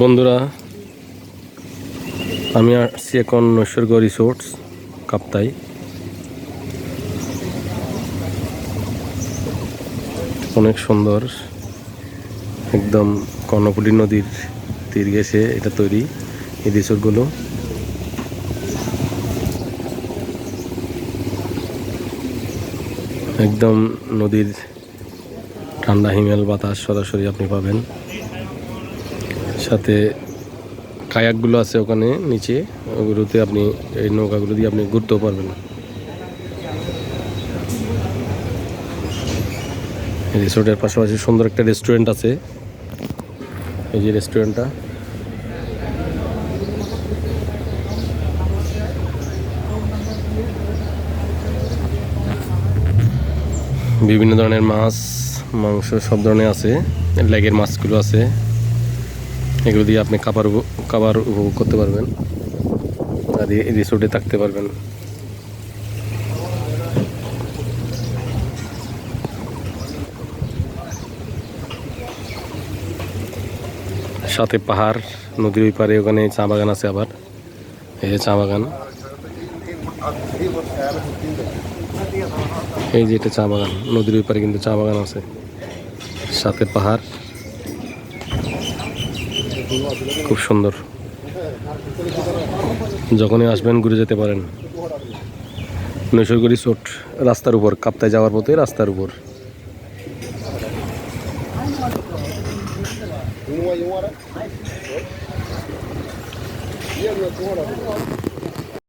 বন্ধুরা, আমি আসছি এখন নৈসর্গ রিসোর্টস কাপ্তাই। অনেক সুন্দর, একদম কর্ণফুলী নদীর তীর গেছে এটা তৈরি এই রিসোর্টগুলো। একদম নদীর ঠান্ডা হিমেল বাতাস সরাসরি আপনি পাবেন। সাথে কায়াকগুলো আছে ওখানে নিচে, ওগুলোতে আপনি এই নৌকাগুলো দিয়ে আপনি ঘুরতেও পারবেন। রিসোর্টের পাশাপাশি সুন্দর একটা রেস্টুরেন্ট আছে, এই যে রেস্টুরেন্টটা। বিভিন্ন ধরনের মাছ মাংস সব ধরনের আছে, লেগের মাছগুলো আছে, এগুলো দিয়ে আপনি খাবার উপভোগ করতে পারবেন আর এই রিসোর্টে থাকতে পারবেন। সাথে পাহাড়, নদীর ওই পারে ওখানে চা বাগান আছে। আবার এই যে চা বাগান, এই যে এটা চা বাগান, নদীর ওই পারে কিন্তু চা বাগান আছে, সাথে পাহাড়, খুব সুন্দর। যখনই আসবেন ঘুরে যেতে পারেন। নৈসর্গ রিসোর্ট রাস্তার উপর, কাপ্তাই যাওয়ার পথে রাস্তার উপর।